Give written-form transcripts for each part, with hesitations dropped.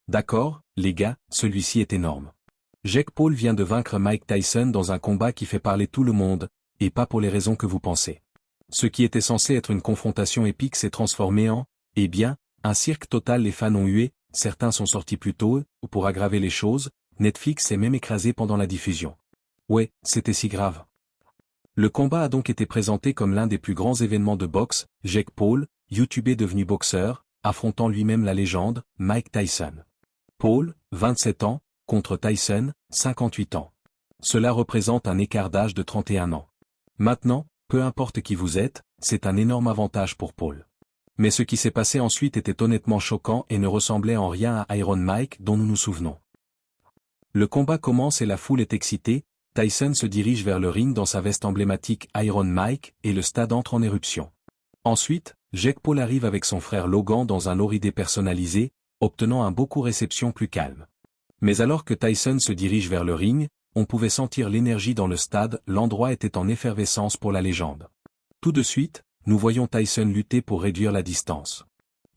D'accord, les gars, celui-ci est énorme. Jake Paul vient de vaincre Mike Tyson dans un combat qui fait parler tout le monde, et pas pour les raisons que vous pensez. Ce qui était censé être une confrontation épique s'est transformé en, eh bien, un cirque total. Les fans ont hué, certains sont sortis plus tôt, ou pour aggraver les choses, Netflix s'est même écrasé pendant la diffusion. Ouais, c'était si grave. Le combat a donc été présenté comme l'un des plus grands événements de boxe, Jake Paul, YouTuber devenu boxeur, affrontant lui-même la légende, Mike Tyson. Paul, 27 ans, contre Tyson, 58 ans. Cela représente un écart d'âge de 31 ans. Maintenant, peu importe qui vous êtes, c'est un énorme avantage pour Paul. Mais ce qui s'est passé ensuite était honnêtement choquant et ne ressemblait en rien à Iron Mike dont nous nous souvenons. Le combat commence et la foule est excitée, Tyson se dirige vers le ring dans sa veste emblématique Iron Mike et le stade entre en éruption. Ensuite, Jake Paul arrive avec son frère Logan dans un oridé personnalisé, obtenant un beaucoup réception plus calme. Mais alors que Tyson se dirige vers le ring, on pouvait sentir l'énergie dans le stade, l'endroit était en effervescence pour la légende. Tout de suite, nous voyons Tyson lutter pour réduire la distance.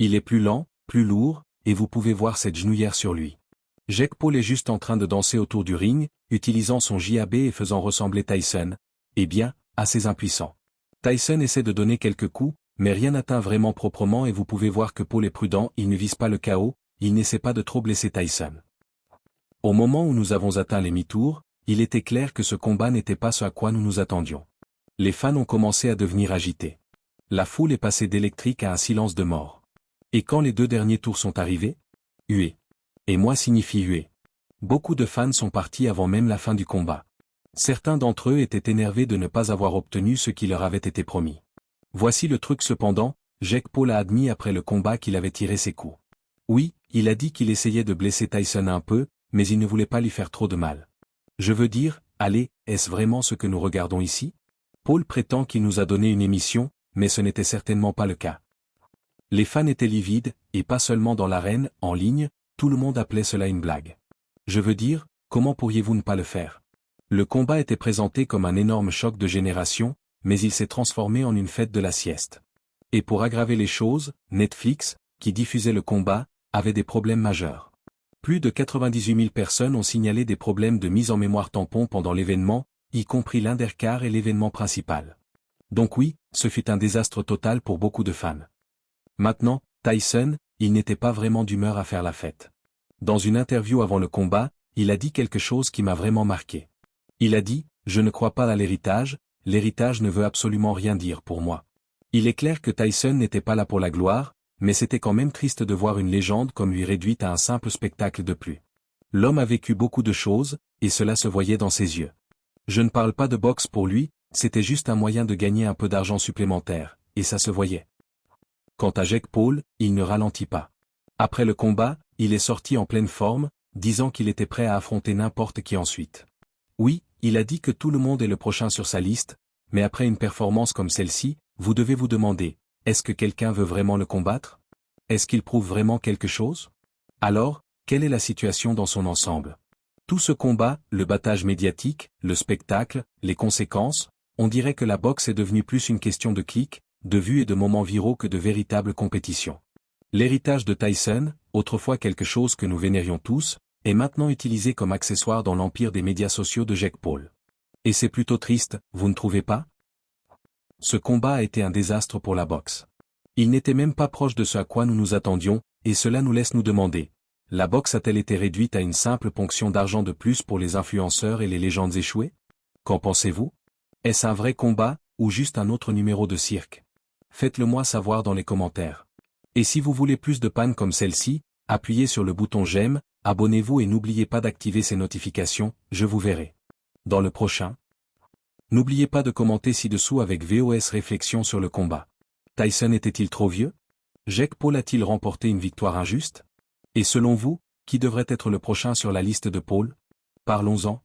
Il est plus lent, plus lourd, et vous pouvez voir cette genouillère sur lui. Jake Paul est juste en train de danser autour du ring, utilisant son JAB et faisant ressembler Tyson, eh bien, assez impuissant. Tyson essaie de donner quelques coups, mais rien n'atteint vraiment proprement et vous pouvez voir que Paul est prudent, il ne vise pas le chaos, il n'essaie pas de trop blesser Tyson. Au moment où nous avons atteint les mi-tours, il était clair que ce combat n'était pas ce à quoi nous nous attendions. Les fans ont commencé à devenir agités. La foule est passée d'électrique à un silence de mort. Et quand les deux derniers tours sont arrivés? Huée. Et moi signifie huée. Beaucoup de fans sont partis avant même la fin du combat. Certains d'entre eux étaient énervés de ne pas avoir obtenu ce qui leur avait été promis. Voici le truc cependant, Jake Paul a admis après le combat qu'il avait tiré ses coups. Oui, il a dit qu'il essayait de blesser Tyson un peu, mais il ne voulait pas lui faire trop de mal. Je veux dire, allez, est-ce vraiment ce que nous regardons ici? Paul prétend qu'il nous a donné une émission, mais ce n'était certainement pas le cas. Les fans étaient livides, et pas seulement dans l'arène, en ligne, tout le monde appelait cela une blague. Je veux dire, comment pourriez-vous ne pas le faire? Le combat était présenté comme un énorme choc de génération, mais il s'est transformé en une fête de la sieste. Et pour aggraver les choses, Netflix, qui diffusait le combat, avait des problèmes majeurs. Plus de 98 000 personnes ont signalé des problèmes de mise en mémoire tampon pendant l'événement, y compris l'undercard et l'événement principal. Donc oui, ce fut un désastre total pour beaucoup de fans. Maintenant, Tyson, il n'était pas vraiment d'humeur à faire la fête. Dans une interview avant le combat, il a dit quelque chose qui m'a vraiment marqué. Il a dit, « Je ne crois pas à l'héritage ne veut absolument rien dire pour moi. » Il est clair que Tyson n'était pas là pour la gloire, mais c'était quand même triste de voir une légende comme lui réduite à un simple spectacle de plus. L'homme a vécu beaucoup de choses, et cela se voyait dans ses yeux. Je ne parle pas de boxe pour lui, c'était juste un moyen de gagner un peu d'argent supplémentaire, et ça se voyait. Quant à Jake Paul, il ne ralentit pas. Après le combat, il est sorti en pleine forme, disant qu'il était prêt à affronter n'importe qui ensuite. Oui, il a dit que tout le monde est le prochain sur sa liste, mais après une performance comme celle-ci, vous devez vous demander, est-ce que quelqu'un veut vraiment le combattre? Est-ce qu'il prouve vraiment quelque chose? Alors, quelle est la situation dans son ensemble? Tout ce combat, le battage médiatique, le spectacle, les conséquences, on dirait que la boxe est devenue plus une question de clics, de vues et de moments viraux que de véritable compétition. L'héritage de Tyson, autrefois quelque chose que nous vénérions tous, est maintenant utilisé comme accessoire dans l'empire des médias sociaux de Jake Paul. Et c'est plutôt triste, vous ne trouvez pas? Ce combat a été un désastre pour la boxe. Il n'était même pas proche de ce à quoi nous nous attendions, et cela nous laisse nous demander, la boxe a-t-elle été réduite à une simple ponction d'argent de plus pour les influenceurs et les légendes échouées? Qu'en pensez-vous? Est-ce un vrai combat, ou juste un autre numéro de cirque? Faites-le moi savoir dans les commentaires. Et si vous voulez plus de pannes comme celle-ci, appuyez sur le bouton j'aime, abonnez-vous et n'oubliez pas d'activer ces notifications, je vous verrai dans le prochain. N'oubliez pas de commenter ci-dessous avec VOS réflexion sur le combat. Tyson était-il trop vieux? Jake Paul a-t-il remporté une victoire injuste? Et selon vous, qui devrait être le prochain sur la liste de Paul? Parlons-en.